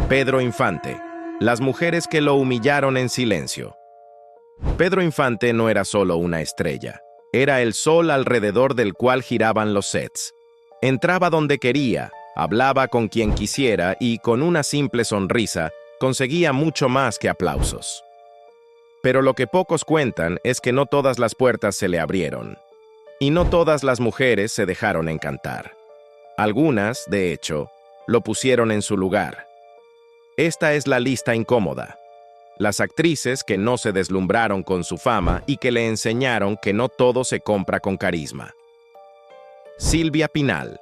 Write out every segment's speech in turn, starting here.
Pedro Infante. Las mujeres que lo humillaron en silencio. Pedro Infante no era solo una estrella. Era el sol alrededor del cual giraban los sets. Entraba donde quería, hablaba con quien quisiera y con una simple sonrisa conseguía mucho más que aplausos. Pero lo que pocos cuentan es que no todas las puertas se le abrieron. Y no todas las mujeres se dejaron encantar. Algunas, de hecho, lo pusieron en su lugar. Esta es la lista incómoda. Las actrices que no se deslumbraron con su fama y que le enseñaron que no todo se compra con carisma. Silvia Pinal.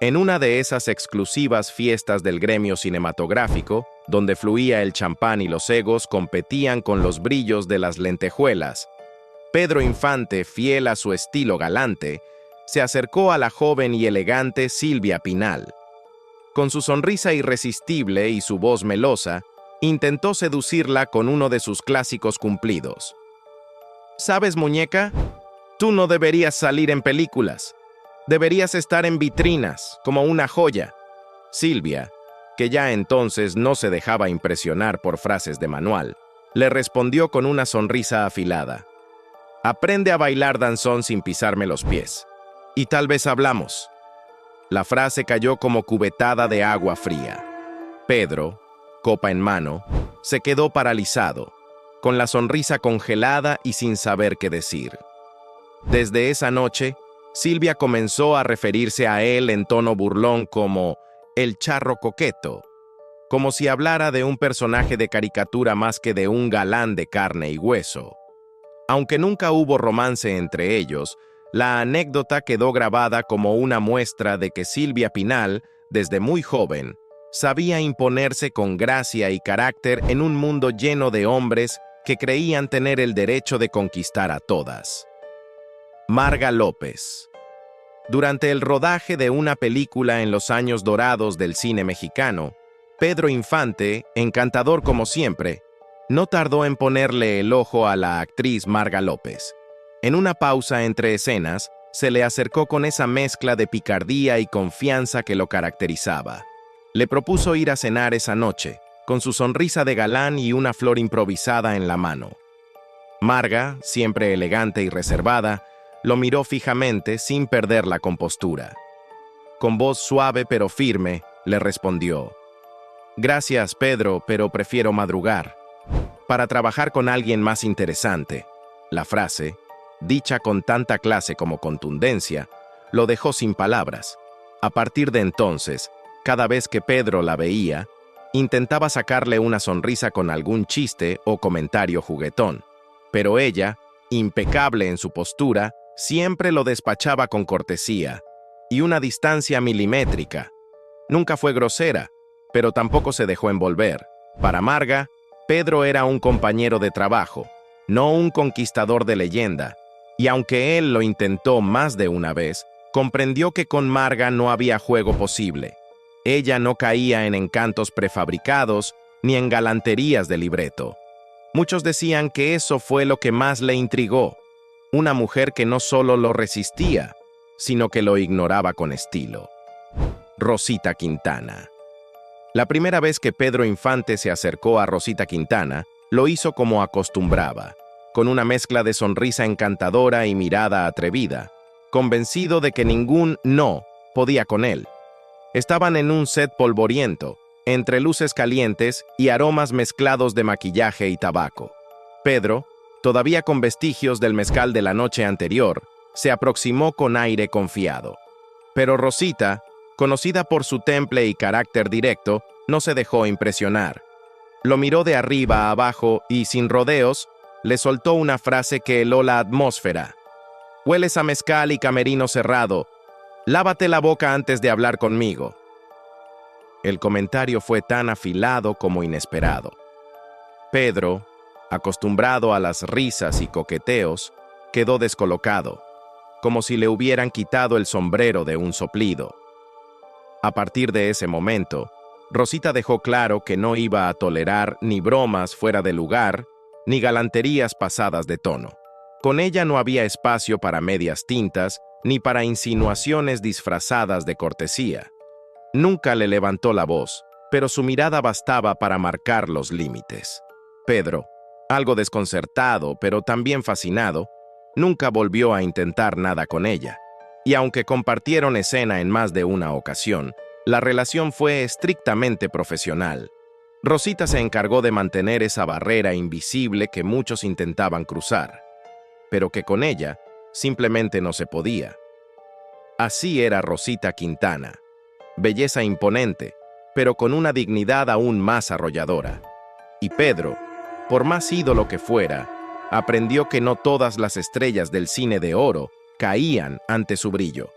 En una de esas exclusivas fiestas del gremio cinematográfico, donde fluía el champán y los egos competían con los brillos de las lentejuelas, Pedro Infante, fiel a su estilo galante, se acercó a la joven y elegante Silvia Pinal. Con su sonrisa irresistible y su voz melosa, intentó seducirla con uno de sus clásicos cumplidos. ¿Sabes, muñeca? Tú no deberías salir en películas. Deberías estar en vitrinas, como una joya. Silvia, que ya entonces no se dejaba impresionar por frases de manual, le respondió con una sonrisa afilada. Aprende a bailar danzón sin pisarme los pies. Y tal vez hablamos. La frase cayó como cubetada de agua fría. Pedro, copa en mano, se quedó paralizado, con la sonrisa congelada y sin saber qué decir. Desde esa noche, Silvia comenzó a referirse a él en tono burlón como el charro coqueto, como si hablara de un personaje de caricatura más que de un galán de carne y hueso. Aunque nunca hubo romance entre ellos, la anécdota quedó grabada como una muestra de que Silvia Pinal, desde muy joven, sabía imponerse con gracia y carácter en un mundo lleno de hombres que creían tener el derecho de conquistar a todas. Marga López. Durante el rodaje de una película en los años dorados del cine mexicano, Pedro Infante, encantador como siempre, no tardó en ponerle el ojo a la actriz Marga López. En una pausa entre escenas, se le acercó con esa mezcla de picardía y confianza que lo caracterizaba. Le propuso ir a cenar esa noche, con su sonrisa de galán y una flor improvisada en la mano. Marga, siempre elegante y reservada, lo miró fijamente sin perder la compostura. Con voz suave pero firme, le respondió: «Gracias, Pedro, pero prefiero madrugar, para trabajar con alguien más interesante». La frase, dicha con tanta clase como contundencia, lo dejó sin palabras. A partir de entonces, cada vez que Pedro la veía, intentaba sacarle una sonrisa con algún chiste o comentario juguetón, pero ella, impecable en su postura, siempre lo despachaba con cortesía y una distancia milimétrica. Nunca fue grosera, pero tampoco se dejó envolver. Para Marga, Pedro era un compañero de trabajo, no un conquistador de leyenda, y aunque él lo intentó más de una vez, comprendió que con Marga no había juego posible. Ella no caía en encantos prefabricados ni en galanterías de libreto. Muchos decían que eso fue lo que más le intrigó, una mujer que no solo lo resistía, sino que lo ignoraba con estilo. Rosita Quintana. La primera vez que Pedro Infante se acercó a Rosita Quintana, lo hizo como acostumbraba, con una mezcla de sonrisa encantadora y mirada atrevida, convencido de que ningún no podía con él. Estaban en un set polvoriento, entre luces calientes y aromas mezclados de maquillaje y tabaco. Pedro, todavía con vestigios del mezcal de la noche anterior, se aproximó con aire confiado. Pero Rosita, conocida por su temple y carácter directo, no se dejó impresionar. Lo miró de arriba a abajo y, sin rodeos, le soltó una frase que heló la atmósfera. «Hueles a mezcal y camerino cerrado. Lávate la boca antes de hablar conmigo». El comentario fue tan afilado como inesperado. Pedro, acostumbrado a las risas y coqueteos, quedó descolocado, como si le hubieran quitado el sombrero de un soplido. A partir de ese momento, Rosita dejó claro que no iba a tolerar ni bromas fuera de lugar, ni galanterías pasadas de tono. Con ella no había espacio para medias tintas, ni para insinuaciones disfrazadas de cortesía. Nunca le levantó la voz, pero su mirada bastaba para marcar los límites. Pedro, algo desconcertado, pero también fascinado, nunca volvió a intentar nada con ella. Y aunque compartieron escena en más de una ocasión, la relación fue estrictamente profesional. Rosita se encargó de mantener esa barrera invisible que muchos intentaban cruzar, pero que con ella simplemente no se podía. Así era Rosita Quintana, belleza imponente, pero con una dignidad aún más arrolladora. Y Pedro, por más ídolo que fuera, aprendió que no todas las estrellas del cine de oro caían ante su brillo.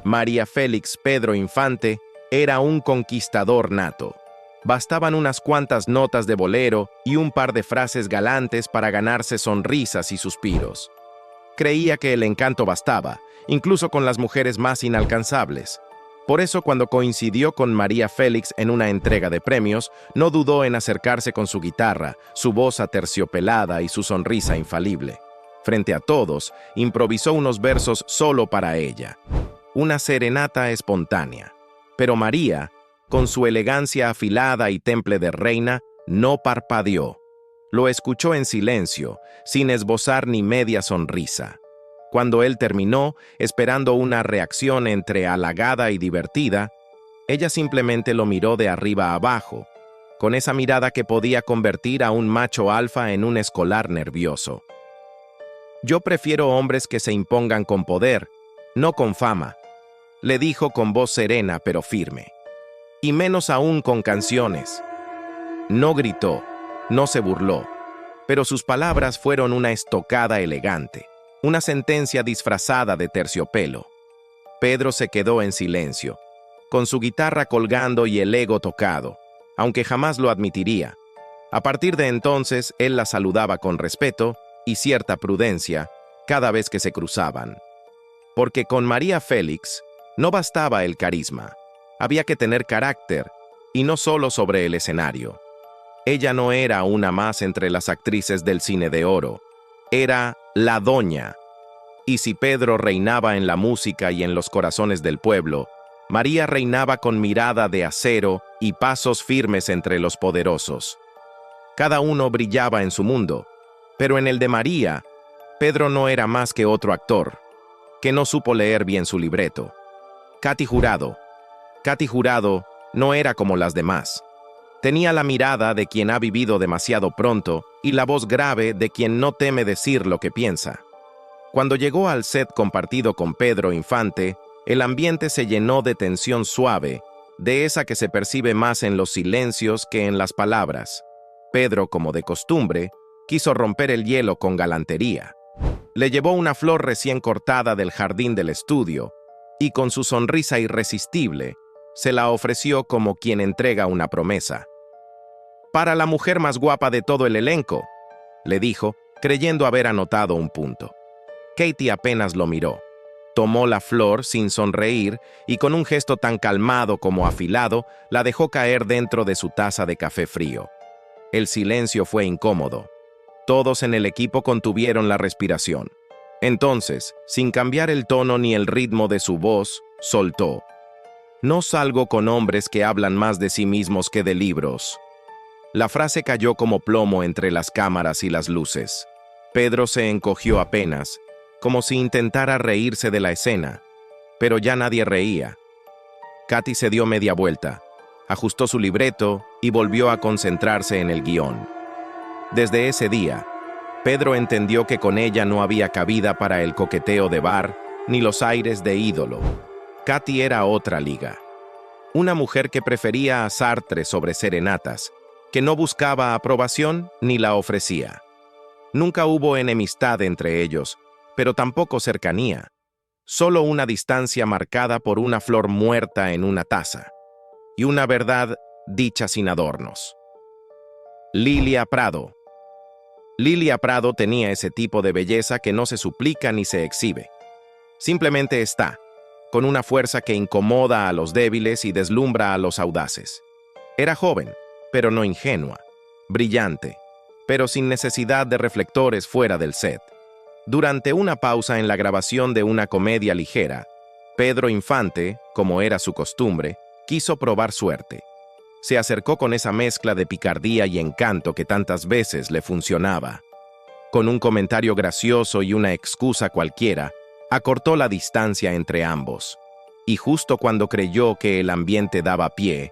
María Félix Pedro Infante era un conquistador nato. Bastaban unas cuantas notas de bolero y un par de frases galantes para ganarse sonrisas y suspiros. Creía que el encanto bastaba, incluso con las mujeres más inalcanzables. Por eso, cuando coincidió con María Félix en una entrega de premios, no dudó en acercarse con su guitarra, su voz aterciopelada y su sonrisa infalible. Frente a todos, improvisó unos versos solo para ella. Una serenata espontánea. Pero María, con su elegancia afilada y temple de reina, no parpadeó. Lo escuchó en silencio, sin esbozar ni media sonrisa. Cuando él terminó, esperando una reacción entre halagada y divertida, ella simplemente lo miró de arriba a abajo, con esa mirada que podía convertir a un macho alfa en un escolar nervioso. «Yo prefiero hombres que se impongan con poder, no con fama», le dijo con voz serena pero firme. «Y menos aún con canciones». No gritó, no se burló, pero sus palabras fueron una estocada elegante, una sentencia disfrazada de terciopelo. Pedro se quedó en silencio, con su guitarra colgando y el ego tocado, aunque jamás lo admitiría. A partir de entonces, él la saludaba con respeto y cierta prudencia cada vez que se cruzaban. Porque con María Félix no bastaba el carisma, había que tener carácter, y no solo sobre el escenario. Ella no era una más entre las actrices del cine de oro, era la doña. Y si Pedro reinaba en la música y en los corazones del pueblo, María reinaba con mirada de acero y pasos firmes entre los poderosos. Cada uno brillaba en su mundo, pero en el de María, Pedro no era más que otro actor, que no supo leer bien su libreto. Katy Jurado no era como las demás. Tenía la mirada de quien ha vivido demasiado pronto y la voz grave de quien no teme decir lo que piensa. Cuando llegó al set compartido con Pedro Infante, el ambiente se llenó de tensión suave, de esa que se percibe más en los silencios que en las palabras. Pedro, como de costumbre, quiso romper el hielo con galantería. Le llevó una flor recién cortada del jardín del estudio y con su sonrisa irresistible, se la ofreció como quien entrega una promesa. «Para la mujer más guapa de todo el elenco», le dijo, creyendo haber anotado un punto. Katy apenas lo miró. Tomó la flor sin sonreír y con un gesto tan calmado como afilado, la dejó caer dentro de su taza de café frío. El silencio fue incómodo. Todos en el equipo contuvieron la respiración. Entonces, sin cambiar el tono ni el ritmo de su voz, soltó: «No salgo con hombres que hablan más de sí mismos que de libros». La frase cayó como plomo entre las cámaras y las luces. Pedro se encogió apenas, como si intentara reírse de la escena, pero ya nadie reía. Katy se dio media vuelta, ajustó su libreto y volvió a concentrarse en el guión. Desde ese día, Pedro entendió que con ella no había cabida para el coqueteo de bar ni los aires de ídolo. Katy era otra liga. Una mujer que prefería a Sartre sobre serenatas, que no buscaba aprobación ni la ofrecía. Nunca hubo enemistad entre ellos, pero tampoco cercanía. Solo una distancia marcada por una flor muerta en una taza. Y una verdad dicha sin adornos. Lilia Prado. Lilia Prado tenía ese tipo de belleza que no se suplica ni se exhibe. Simplemente está, con una fuerza que incomoda a los débiles y deslumbra a los audaces. Era joven, pero no ingenua, brillante, pero sin necesidad de reflectores fuera del set. Durante una pausa en la grabación de una comedia ligera, Pedro Infante, como era su costumbre, quiso probar suerte. Se acercó con esa mezcla de picardía y encanto que tantas veces le funcionaba. Con un comentario gracioso y una excusa cualquiera, acortó la distancia entre ambos. Y justo cuando creyó que el ambiente daba pie,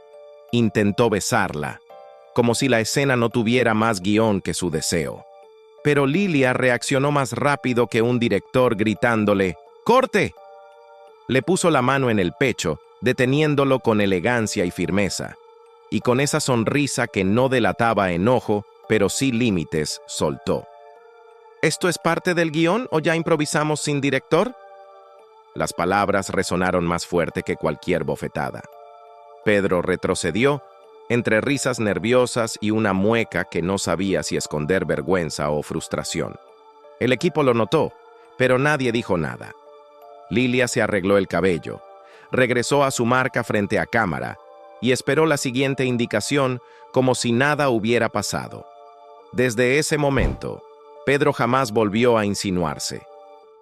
intentó besarla, como si la escena no tuviera más guión que su deseo. Pero Lilia reaccionó más rápido que un director gritándole ¡Corte! Le puso la mano en el pecho, deteniéndolo con elegancia y firmeza, y con esa sonrisa que no delataba enojo, pero sí límites, soltó. ¿Esto es parte del guión o ya improvisamos sin director? Las palabras resonaron más fuerte que cualquier bofetada. Pedro retrocedió, entre risas nerviosas y una mueca que no sabía si esconder vergüenza o frustración. El equipo lo notó, pero nadie dijo nada. Lilia se arregló el cabello, regresó a su marca frente a cámara y esperó la siguiente indicación como si nada hubiera pasado. Desde ese momento, Pedro jamás volvió a insinuarse.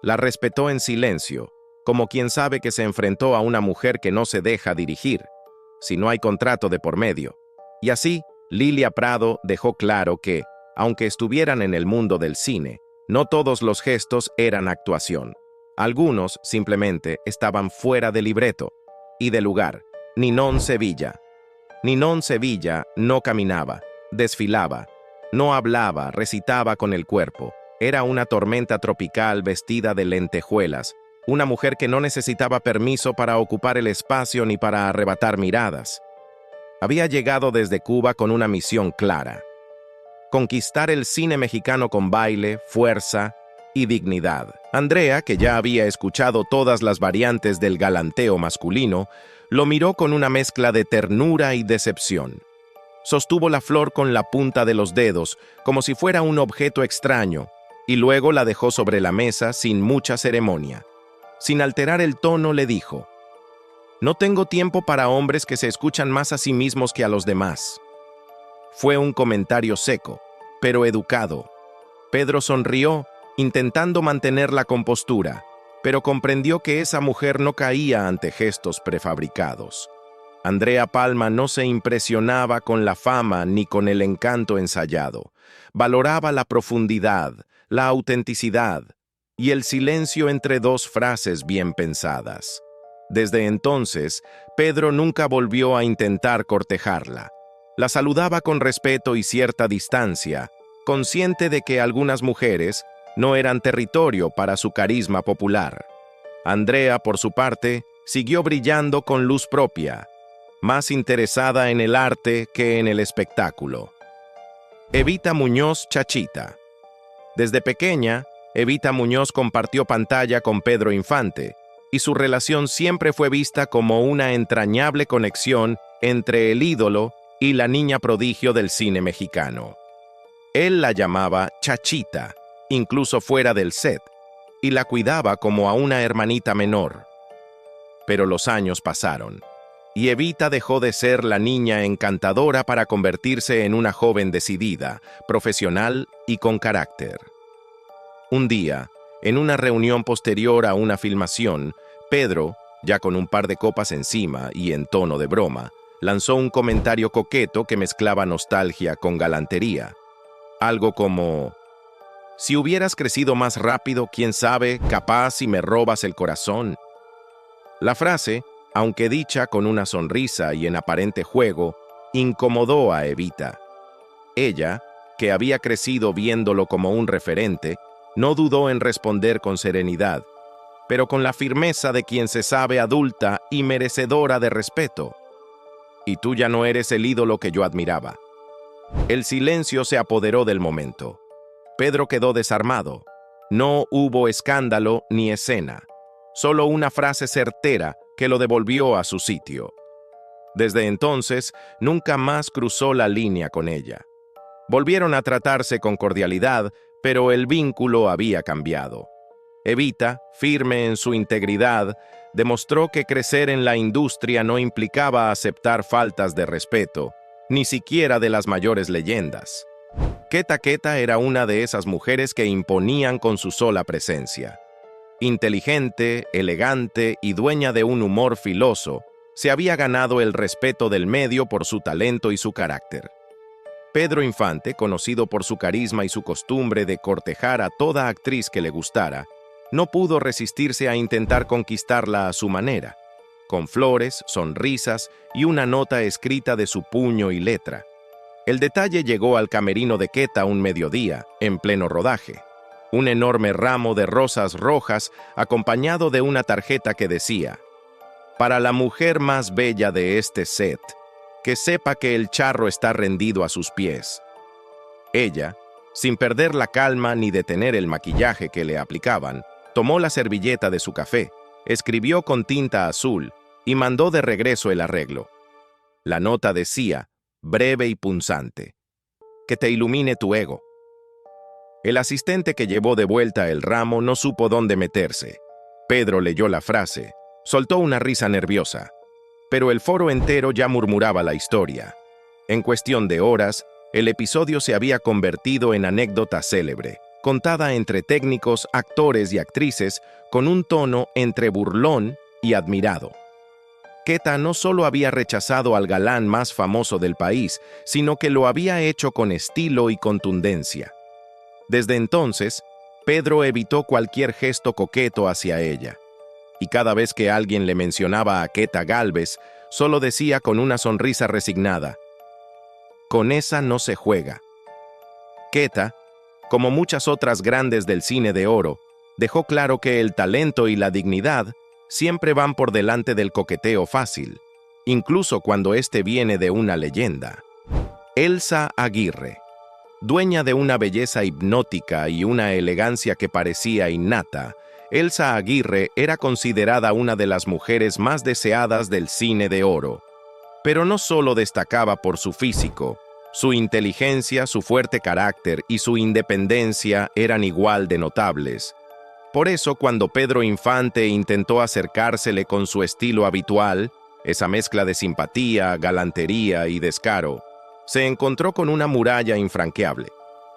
La respetó en silencio, como quien sabe que se enfrentó a una mujer que no se deja dirigir, si no hay contrato de por medio. Y así, Lilia Prado dejó claro que, aunque estuvieran en el mundo del cine, no todos los gestos eran actuación. Algunos simplemente estaban fuera de libreto y de lugar. Ninon Sevilla. Ninon Sevilla no caminaba, desfilaba, no hablaba, recitaba con el cuerpo. Era una tormenta tropical vestida de lentejuelas, una mujer que no necesitaba permiso para ocupar el espacio ni para arrebatar miradas. Había llegado desde Cuba con una misión clara: conquistar el cine mexicano con baile, fuerza y dignidad. Andrea, que ya había escuchado todas las variantes del galanteo masculino, lo miró con una mezcla de ternura y decepción. Sostuvo la flor con la punta de los dedos, como si fuera un objeto extraño, y luego la dejó sobre la mesa sin mucha ceremonia. Sin alterar el tono, le dijo: «No tengo tiempo para hombres que se escuchan más a sí mismos que a los demás». Fue un comentario seco, pero educado. Pedro sonrió, intentando mantener la compostura, pero comprendió que esa mujer no caía ante gestos prefabricados. Andrea Palma no se impresionaba con la fama ni con el encanto ensayado. Valoraba la profundidad, la autenticidad y el silencio entre dos frases bien pensadas. Desde entonces, Pedro nunca volvió a intentar cortejarla. La saludaba con respeto y cierta distancia, consciente de que algunas mujeres no eran territorio para su carisma popular. Andrea, por su parte, siguió brillando con luz propia, más interesada en el arte que en el espectáculo. Evita Muñoz Chachita. Desde pequeña, Evita Muñoz compartió pantalla con Pedro Infante, y su relación siempre fue vista como una entrañable conexión entre el ídolo y la niña prodigio del cine mexicano. Él la llamaba Chachita, incluso fuera del set, y la cuidaba como a una hermanita menor. Pero los años pasaron, y Evita dejó de ser la niña encantadora para convertirse en una joven decidida, profesional y con carácter. Un día, en una reunión posterior a una filmación, Pedro, ya con un par de copas encima y en tono de broma, lanzó un comentario coqueto que mezclaba nostalgia con galantería. Algo como: «Si hubieras crecido más rápido, quién sabe, capaz si me robas el corazón». La frase, aunque dicha con una sonrisa y en aparente juego, incomodó a Evita. Ella, que había crecido viéndolo como un referente, no dudó en responder con serenidad, pero con la firmeza de quien se sabe adulta y merecedora de respeto: «Y tú ya no eres el ídolo que yo admiraba». El silencio se apoderó del momento. Pedro quedó desarmado. No hubo escándalo ni escena, solo una frase certera que lo devolvió a su sitio. Desde entonces, nunca más cruzó la línea con ella. Volvieron a tratarse con cordialidad, pero el vínculo había cambiado. Evita, firme en su integridad, demostró que crecer en la industria no implicaba aceptar faltas de respeto, ni siquiera de las mayores leyendas. Queta Queta era una de esas mujeres que imponían con su sola presencia. Inteligente, elegante y dueña de un humor filoso, se había ganado el respeto del medio por su talento y su carácter. Pedro Infante, conocido por su carisma y su costumbre de cortejar a toda actriz que le gustara, no pudo resistirse a intentar conquistarla a su manera, con flores, sonrisas y una nota escrita de su puño y letra. El detalle llegó al camerino de Queta un mediodía, en pleno rodaje. Un enorme ramo de rosas rojas acompañado de una tarjeta que decía: «Para la mujer más bella de este set, que sepa que el charro está rendido a sus pies». Ella, sin perder la calma ni detener el maquillaje que le aplicaban, tomó la servilleta de su café, escribió con tinta azul y mandó de regreso el arreglo. La nota decía, breve y punzante: «Que te ilumine tu ego». El asistente que llevó de vuelta el ramo no supo dónde meterse. Pedro leyó la frase, soltó una risa nerviosa, pero el foro entero ya murmuraba la historia. En cuestión de horas, el episodio se había convertido en anécdota célebre, contada entre técnicos, actores y actrices con un tono entre burlón y admirado. Queta no solo había rechazado al galán más famoso del país, sino que lo había hecho con estilo y contundencia. Desde entonces, Pedro evitó cualquier gesto coqueto hacia ella, y cada vez que alguien le mencionaba a Queta Gálvez, solo decía con una sonrisa resignada: «Con esa no se juega». Queta, como muchas otras grandes del cine de oro, dejó claro que el talento y la dignidad siempre van por delante del coqueteo fácil, incluso cuando éste viene de una leyenda. Elsa Aguirre, dueña de una belleza hipnótica y una elegancia que parecía innata, Elsa Aguirre era considerada una de las mujeres más deseadas del cine de oro. Pero no solo destacaba por su físico, su inteligencia, su fuerte carácter y su independencia eran igual de notables. Por eso, cuando Pedro Infante intentó acercársele con su estilo habitual, esa mezcla de simpatía, galantería y descaro, se encontró con una muralla infranqueable.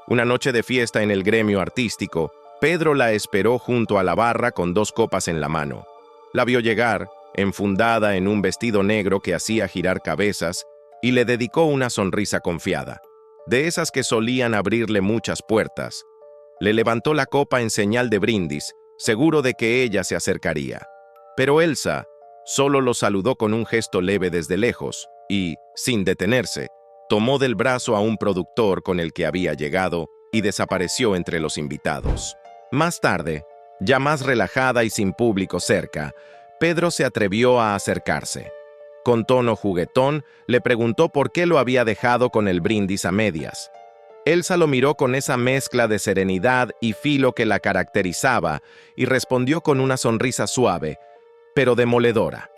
Una noche de fiesta en el gremio artístico, Pedro la esperó junto a la barra con 2 copas en la mano. La vio llegar, enfundada en un vestido negro que hacía girar cabezas, y le dedicó una sonrisa confiada, de esas que solían abrirle muchas puertas. Le levantó la copa en señal de brindis, seguro de que ella se acercaría. Pero Elsa solo lo saludó con un gesto leve desde lejos y, sin detenerse, tomó del brazo a un productor con el que había llegado y desapareció entre los invitados. Más tarde, ya más relajada y sin público cerca, Pedro se atrevió a acercarse. Con tono juguetón, le preguntó por qué lo había dejado con el brindis a medias. Elsa lo miró con esa mezcla de serenidad y filo que la caracterizaba y respondió con una sonrisa suave, pero demoledora: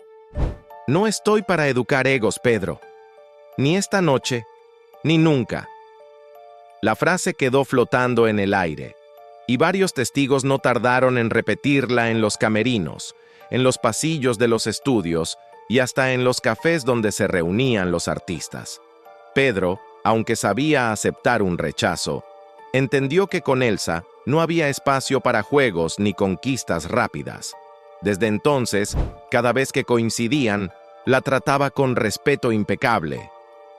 «No estoy para educar egos, Pedro. Ni esta noche, ni nunca». La frase quedó flotando en el aire, y varios testigos no tardaron en repetirla en los camerinos, en los pasillos de los estudios y hasta en los cafés donde se reunían los artistas. Pedro, aunque sabía aceptar un rechazo, entendió que con Elsa no había espacio para juegos ni conquistas rápidas. Desde entonces, cada vez que coincidían, la trataba con respeto impecable.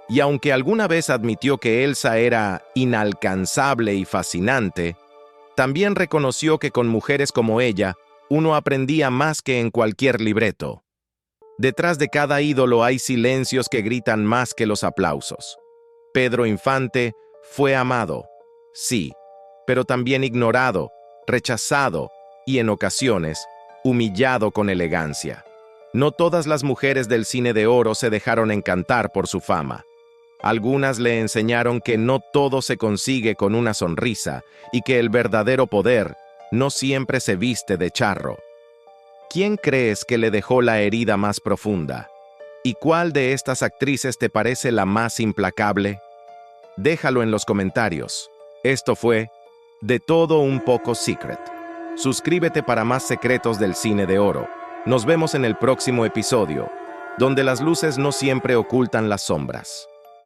Y aunque alguna vez admitió que Elsa era inalcanzable y fascinante, también reconoció que con mujeres como ella, uno aprendía más que en cualquier libreto. Detrás de cada ídolo hay silencios que gritan más que los aplausos. Pedro Infante fue amado, sí, pero también ignorado, rechazado y, en ocasiones, humillado con elegancia. No todas las mujeres del cine de oro se dejaron encantar por su fama. Algunas le enseñaron que no todo se consigue con una sonrisa y que el verdadero poder no siempre se viste de charro. ¿Quién crees que le dejó la herida más profunda? ¿Y cuál de estas actrices te parece la más implacable? Déjalo en los comentarios. Esto fue De Todo Un Poco Secret. Suscríbete para más secretos del cine de oro. Nos vemos en el próximo episodio, donde las luces no siempre ocultan las sombras.